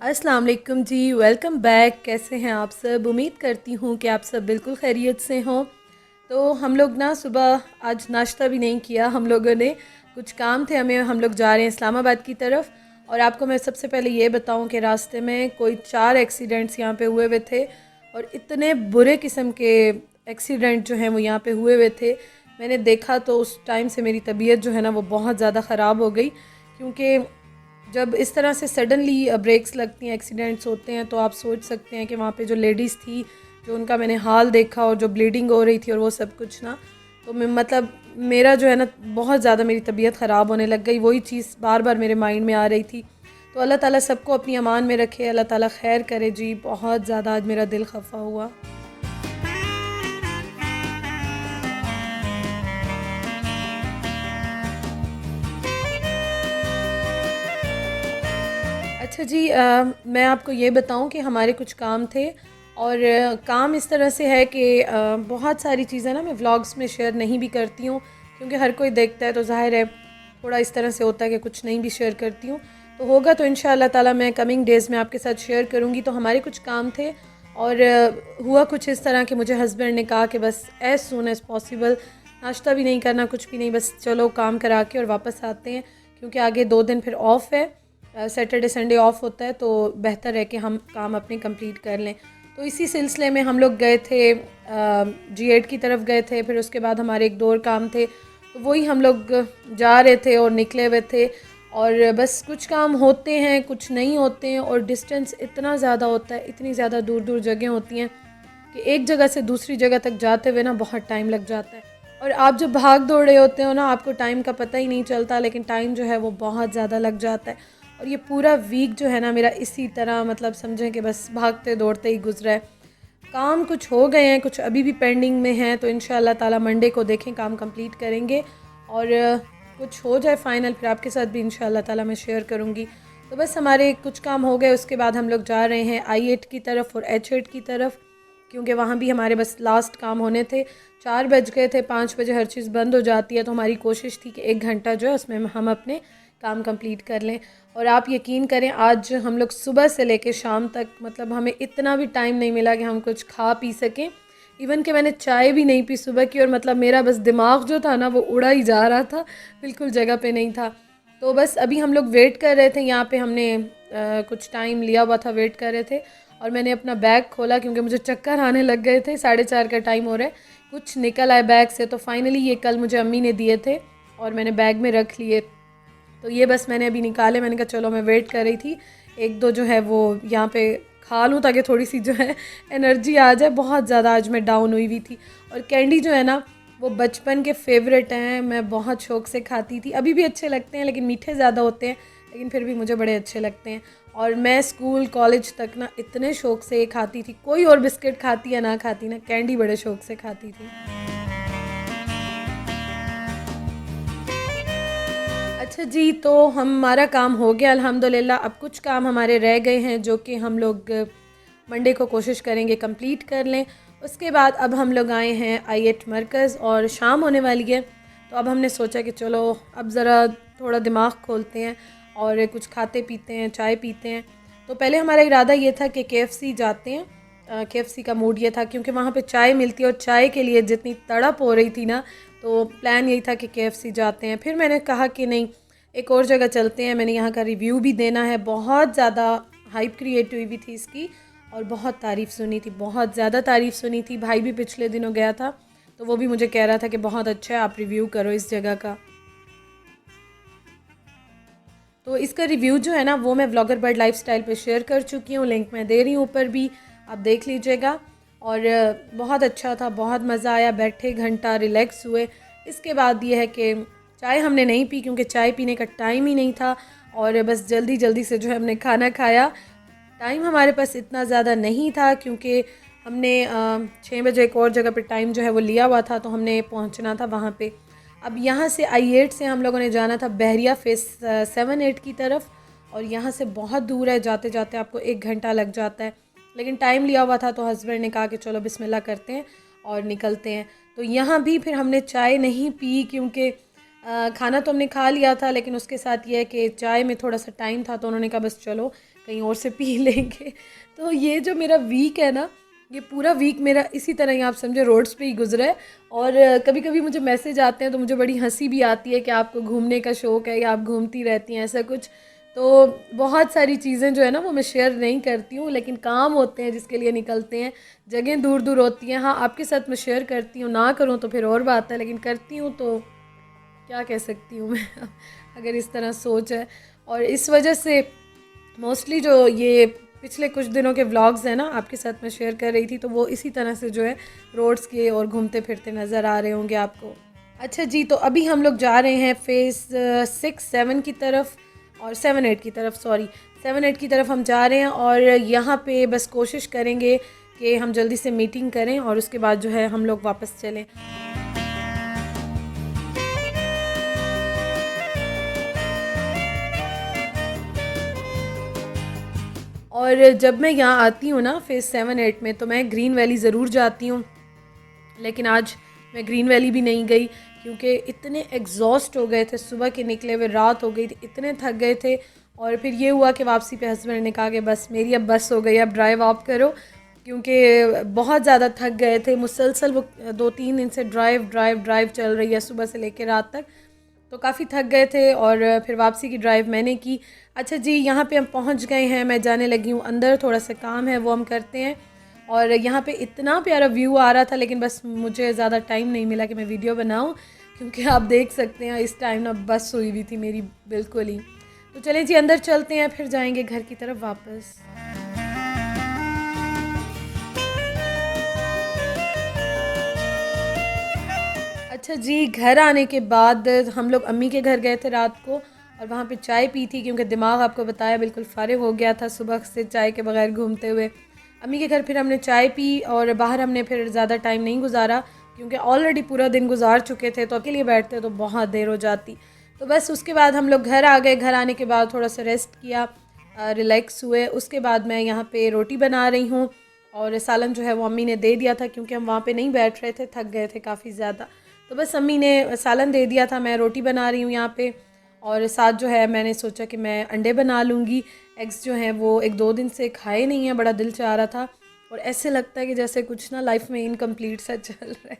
अस्सलाम वालेकुम जी, welcome back. कैसे हैं आप सब? उम्मीद करती हूँ कि आप सब बिल्कुल खैरियत से हों। तो हम लोग ना सुबह आज नाश्ता भी नहीं किया हम लोगों ने, कुछ काम थे हमें, हम लोग जा रहे हैं इस्लामाबाद की तरफ। और आपको मैं सबसे पहले ये बताऊँ कि रास्ते में कोई 4 एक्सीडेंट्स यहाँ पे हुए हुए थे और इतने बुरे किस्म के एक्सीडेंट जो हैं वो यहाँ पे हुए हुए थे। मैंने देखा तो उस टाइम से मेरी तबीयत जो है ना वो बहुत ज़्यादा ख़राब हो गई, क्योंकि जब इस तरह से सडनली ब्रेक्स लगती हैं, एक्सीडेंट्स होते हैं, तो आप सोच सकते हैं कि वहाँ पे जो लेडीज़ थी, जो उनका मैंने हाल देखा और जो ब्लीडिंग हो रही थी और वो सब कुछ ना, तो मैं मतलब मेरा जो है ना बहुत ज़्यादा मेरी तबीयत ख़राब होने लग गई। वही चीज़ बार बार मेरे माइंड में आ रही थी। तो अल्लाह ताला सबको अपनी अमान में रखे, अल्लाह ताला खैर करे जी। बहुत ज़्यादा आज मेरा दिल खफा हुआ। अच्छा जी, मैं आपको ये बताऊं कि हमारे कुछ काम थे और काम इस तरह से है कि बहुत सारी चीज़ें ना मैं व्लॉग्स में शेयर नहीं भी करती हूँ, क्योंकि हर कोई देखता है तो ज़ाहिर है थोड़ा इस तरह से होता है कि कुछ नहीं भी शेयर करती हूँ। तो होगा तो इंशाअल्लाह ताला मैं कमिंग डेज़ में आपके साथ शेयर करूँगी। तो हमारे कुछ काम थे और हुआ कुछ इस तरह कि मुझे हस्बैंड ने कहा कि बस एज़ सून एज़ पॉसिबल, नाश्ता भी नहीं करना, कुछ भी नहीं, बस चलो काम करा के और वापस आते हैं, क्योंकि आगे 2 दिन फिर ऑफ़ है। सैटरडे संडे ऑफ होता है, तो बेहतर है कि हम काम अपने कंप्लीट कर लें। तो इसी सिलसिले में हम लोग गए थे, G8 की तरफ गए थे। फिर उसके बाद हमारे एक दो और काम थे, तो वही हम लोग जा रहे थे और निकले हुए थे। और बस कुछ काम होते हैं, कुछ नहीं होते हैं, और डिस्टेंस इतना ज़्यादा होता है, इतनी ज़्यादा दूर दूर जगह होती हैं कि एक जगह से दूसरी जगह तक जाते हुए ना बहुत टाइम लग जाता है। और आप जब भाग दौड़ रहे होते हो ना, आपको टाइम का पता ही नहीं चलता, लेकिन टाइम जो है वो बहुत ज़्यादा लग जाता है। और ये पूरा वीक जो है ना मेरा इसी तरह, मतलब समझें कि बस भागते दौड़ते ही गुजरा है। काम कुछ हो गए हैं, कुछ अभी भी पेंडिंग में हैं, तो इंशाअल्लाह ताला मंडे को देखें काम कंप्लीट करेंगे और कुछ हो जाए फाइनल, फिर आपके साथ भी इंशाअल्लाह ताला मैं शेयर करूँगी। तो बस हमारे कुछ काम हो गए, उसके बाद हम लोग जा रहे हैं I8 की तरफ और H8 की तरफ, क्योंकि वहाँ भी हमारे बस लास्ट काम होने थे। 4 बज गए थे, 5 बजे हर चीज़ बंद हो जाती है, तो हमारी कोशिश थी कि 1 घंटा जो है उसमें हम अपने काम कंप्लीट कर लें। और आप यकीन करें, आज हम लोग सुबह से लेकर शाम तक, मतलब हमें इतना भी टाइम नहीं मिला कि हम कुछ खा पी सकें। इवन कि मैंने चाय भी नहीं पी सुबह की, और मतलब मेरा बस दिमाग जो था ना वो उड़ा ही जा रहा था, बिल्कुल जगह पे नहीं था। तो बस अभी हम लोग वेट कर रहे थे यहाँ पे, हमने कुछ टाइम लिया हुआ था, वेट कर रहे थे। और मैंने अपना बैग खोला क्योंकि मुझे चक्कर आने लग गए थे, 4:30 का टाइम हो रहा है। कुछ निकल आए बैग से, तो फाइनली ये कल मुझे अम्मी ने दिए थे और मैंने बैग में रख लिए। तो ये बस मैंने अभी निकाले। मैंने कहा चलो, मैं वेट कर रही थी एक दो जो है वो यहाँ पे खा लूँ, ताकि थोड़ी सी जो है एनर्जी आ जाए। बहुत ज़्यादा आज मैं डाउन हुई हुई थी। और कैंडी जो है ना वो बचपन के फेवरेट हैं, मैं बहुत शौक़ से खाती थी, अभी भी अच्छे लगते हैं, लेकिन मीठे ज़्यादा होते हैं, लेकिन फिर भी मुझे बड़े अच्छे लगते हैं। और मैं स्कूल कॉलेज तक ना इतने शौक़ से ये खाती थी, कोई और बिस्किट खाती या ना खाती ना, कैंडी बड़े शौक़ से खाती थी। अच्छा जी, तो हमारा काम हो गया अल्हम्दुलिल्लाह। अब कुछ काम हमारे रह गए हैं जो कि हम लोग मंडे को कोशिश करेंगे कंप्लीट कर लें। उसके बाद अब हम लोग आए हैं I8 मरकज़ और शाम होने वाली है। तो अब हमने सोचा कि चलो अब ज़रा थोड़ा दिमाग खोलते हैं और कुछ खाते पीते हैं, चाय पीते हैं। तो पहले हमारा इरादा ये था कि KFC जाते हैं। KFC का मूड ये था क्योंकि वहाँ पे चाय मिलती है, और चाय के लिए जितनी तड़प हो रही थी ना, तो प्लान यही था कि KFC जाते हैं। फिर मैंने कहा कि नहीं, एक और जगह चलते हैं। मैंने यहाँ का रिव्यू भी देना है, बहुत ज़्यादा हाइप क्रिएट हुई भी थी इसकी और बहुत तारीफ़ सुनी थी, बहुत ज़्यादा तारीफ़ सुनी थी। भाई भी पिछले दिनों गया था, तो वो भी मुझे कह रहा था कि बहुत अच्छा है, आप रिव्यू करो इस जगह का। तो इसका रिव्यू जो है ना वो मैं व्लॉगर बर्ड लाइफस्टाइल पे शेयर कर चुकी हूँ, लिंक मैं दे रही हूँ ऊपर भी, आप देख लीजिएगा। और बहुत अच्छा था, बहुत मज़ा आया, बैठे घंटा रिलैक्स हुए। इसके बाद ये है कि चाय हमने नहीं पी, क्योंकि चाय पीने का टाइम ही नहीं था, और बस जल्दी जल्दी से जो है हमने खाना खाया। टाइम हमारे पास इतना ज़्यादा नहीं था, क्योंकि हमने 6 बजे एक और जगह पे टाइम जो है वो लिया हुआ था, तो हमने पहुंचना था वहाँ पे। अब यहाँ से I8 से हम लोगों ने जाना था बहरिया फ़ेज़ 7-8 की तरफ, और यहाँ से बहुत दूर है, जाते जाते आपको 1 घंटा लग जाता है। लेकिन टाइम लिया हुआ था, तो हस्बैंड ने कहा कि चलो बिस्मिल्लाह करते हैं और निकलते हैं। तो यहाँ भी फिर हमने चाय नहीं पी, क्योंकि खाना तो हमने खा लिया था, लेकिन उसके साथ ये है कि चाय में थोड़ा सा टाइम था, तो उन्होंने कहा बस चलो कहीं और से पी लेंगे। तो ये जो मेरा वीक है ना, ये पूरा वीक मेरा इसी तरह ही आप समझे रोड्स पे ही गुजरा है। और कभी कभी मुझे मैसेज आते हैं तो मुझे बड़ी हंसी भी आती है कि आपको घूमने का शौक़ है या आप घूमती रहती हैं ऐसा कुछ। तो बहुत सारी चीज़ें जो है ना वो मैं शेयर नहीं करती हूँ, लेकिन काम होते हैं जिसके लिए निकलते हैं, जगह दूर दूर होती हैं। हाँ, आपके साथ मैं शेयर करती हूँ, ना करूँ तो फिर और बात है, लेकिन करती हूँ तो क्या कह सकती हूँ मैं अगर इस तरह सोच है। और इस वजह से मोस्टली जो ये पिछले कुछ दिनों के व्लॉग्स हैं ना आपके साथ मैं शेयर कर रही थी, तो वो इसी तरह से जो है रोड्स के और घूमते फिरते नज़र आ रहे होंगे आपको। अच्छा जी, तो अभी हम लोग जा रहे हैं फेज़ 6-7 की तरफ और 7-8 की तरफ, सॉरी 7-8 की तरफ हम जा रहे हैं। और यहाँ पे बस कोशिश करेंगे कि हम जल्दी से मीटिंग करें और उसके बाद जो है हम लोग वापस चलें। और जब मैं यहाँ आती हूँ ना फेज़ 7-8 में, तो मैं ग्रीन वैली ज़रूर जाती हूँ, लेकिन आज मैं ग्रीन वैली भी नहीं गई क्योंकि इतने एग्जॉस्ट हो गए थे, सुबह के निकले हुए रात हो गई थी, इतने थक गए थे। और फिर ये हुआ कि वापसी पे हस्बैंड ने कहा कि बस मेरी अब बस हो गई, अब ड्राइव आप करो, क्योंकि बहुत ज़्यादा थक गए थे। मुसलसल वो 2-3 दिन से ड्राइव ड्राइव ड्राइव चल रही है सुबह से लेकर रात तक, तो काफ़ी थक गए थे। और फिर वापसी की ड्राइव मैंने की। अच्छा जी, यहाँ पे हम पहुँच गए हैं, मैं जाने लगी हूँ अंदर, थोड़ा सा काम है वो हम करते हैं। और यहाँ पे इतना प्यारा व्यू आ रहा था, लेकिन बस मुझे ज़्यादा टाइम नहीं मिला कि मैं वीडियो बनाऊँ, क्योंकि आप देख सकते हैं इस टाइम ना बस हुई हुई थी मेरी बिल्कुल ही। तो चलें जी अंदर चलते हैं, फिर जाएंगे घर की तरफ वापस। अच्छा जी, घर आने के बाद हम लोग अम्मी के घर गए थे रात को, और वहाँ पे चाय पी थी, क्योंकि दिमाग आपको बताया बिल्कुल फारिग हो गया था सुबह से चाय के बगैर घूमते हुए। अम्मी के घर फिर हमने चाय पी, और बाहर हमने फिर ज़्यादा टाइम नहीं गुजारा, क्योंकि ऑलरेडी पूरा दिन गुजार चुके थे, तो अकेले बैठते तो बहुत देर हो जाती। तो बस उसके बाद हम लोग घर आ गए। घर आने के बाद थोड़ा सा रेस्ट किया, रिलैक्स हुए। उसके बाद मैं यहाँ पे रोटी बना रही हूँ, और सालन जो है वो अम्मी ने दे दिया था, क्योंकि हम वहाँ पे नहीं बैठ रहे थे, थक गए थे काफ़ी ज़्यादा। तो बस अम्मी ने सालन दे दिया था, मैं रोटी बना रही हूँ यहाँ पे। और साथ जो है मैंने सोचा कि मैं अंडे बना लूँगी। एग्स जो हैं वो 1-2 दिन से खाए नहीं हैं, बड़ा दिल चाह रहा था, और ऐसे लगता है कि जैसे कुछ ना लाइफ में इनकम्प्लीट सा चल रहा है।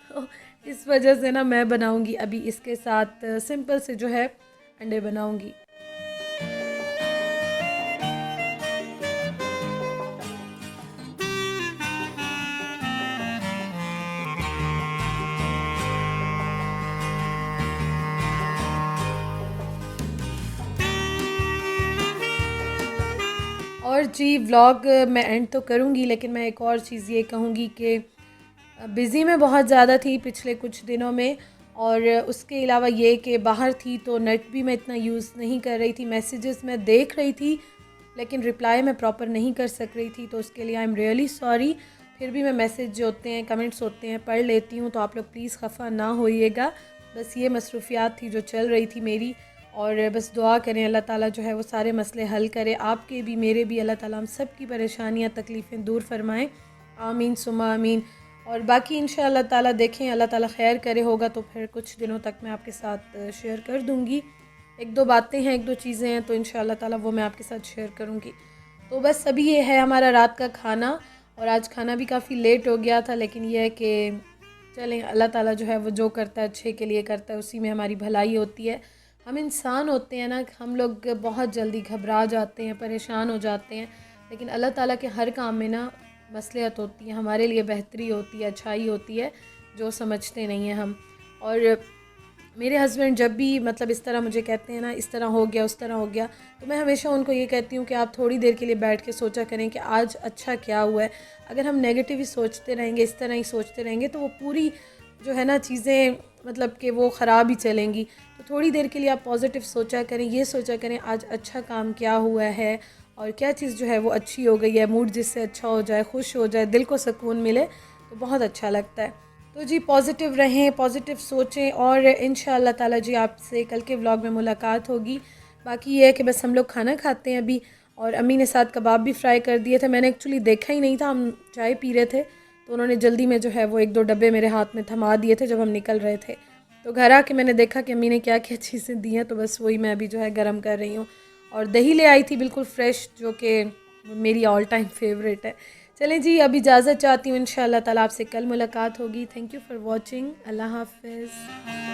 तो इस वजह से ना मैं बनाऊँगी अभी इसके साथ सिंपल से जो है अंडे बनाऊँगी। और जी व्लॉग मैं एंड तो करूँगी, लेकिन मैं एक और चीज़ ये कहूँगी कि बिज़ी मैं बहुत ज़्यादा थी पिछले कुछ दिनों में, और उसके अलावा ये कि बाहर थी तो नेट भी मैं इतना यूज़ नहीं कर रही थी। मैसेजेस मैं देख रही थी, लेकिन रिप्लाई मैं प्रॉपर नहीं कर सक रही थी, तो उसके लिए आई एम रियली सॉरी। फिर भी मैं मैसेज जो होते हैं, कमेंट्स होते हैं, पढ़ लेती हूँ, तो आप लोग प्लीज़ खफ़ा ना होइएगा। बस ये मसरूफ़ियात थी जो चल रही थी मेरी, और बस दुआ करें अल्लाह ताला जो है वो सारे मसले हल करे, आपके भी मेरे भी। अल्लाह ताला हम सब की परेशानियाँ तकलीफ़ें दूर फरमाएँ, आमीन सुम्मा आमीन। और बाकी इंशाअल्लाह ताला देखें, अल्लाह ताला खैर करे, होगा तो फिर कुछ दिनों तक मैं आपके साथ शेयर कर दूँगी। 1-2 बातें हैं, 1-2 चीज़ें हैं, तो इंशाअल्लाह ताला वो मैं आपके साथ शेयर करूँगी। तो बस अभी ये है हमारा रात का खाना, और आज खाना भी काफ़ी लेट हो गया था, लेकिन यह है कि चलें, अल्लाह ताला जो है वो जो करता है अच्छे के लिए करता है, उसी में हमारी भलाई होती है। हम इंसान होते हैं ना, हम लोग बहुत जल्दी घबरा जाते हैं, परेशान हो जाते हैं, लेकिन अल्लाह ताला के हर काम में ना मसलियत होती है, हमारे लिए बेहतरी होती है, अच्छाई होती है, जो समझते नहीं हैं हम। और मेरे हस्बैंड जब भी मतलब इस तरह मुझे कहते हैं ना, इस तरह हो गया, उस तरह हो गया, तो मैं हमेशा उनको ये कहती हूँ कि आप थोड़ी देर के लिए बैठ के सोचा करें कि आज अच्छा क्या हुआ है। अगर हम नेगेटिव ही सोचते रहेंगे, इस तरह ही सोचते रहेंगे, तो वो पूरी जो है ना चीज़ें मतलब कि वो ख़राब ही चलेंगी। तो थोड़ी देर के लिए आप पॉजिटिव सोचा करें, ये सोचा करें आज अच्छा काम क्या हुआ है, और क्या चीज़ जो है वो अच्छी हो गई है। मूड जिससे अच्छा हो जाए, खुश हो जाए, दिल को सुकून मिले, तो बहुत अच्छा लगता है। तो जी पॉजिटिव रहें, पॉजिटिव सोचें, और इंशाअल्लाह ताला जी आपसे कल के व्लॉग में मुलाकात होगी। बाकी ये है कि बस हम लोग खाना खाते हैं अभी, और अम्मी ने साथ कबाब भी फ्राई कर दिए थे। मैंने एक्चुअली देखा ही नहीं था, हम चाय पी रहे थे, तो उन्होंने जल्दी में जो है वो 1-2 डब्बे मेरे हाथ में थमा दिए थे जब हम निकल रहे थे। तो घर आके मैंने देखा कि अम्मी ने क्या क्या चीज़ें दी हैं, तो बस वही मैं अभी जो है गर्म कर रही हूँ। और दही ले आई थी बिल्कुल फ्रेश, जो कि मेरी ऑल टाइम फेवरेट है। चलें जी, अब इजाज़त चाहती हूँ, इंशाअल्लाह ताला आपसे कल मुलाकात होगी। Thank you for watching. अल्लाह हाफ़िज़।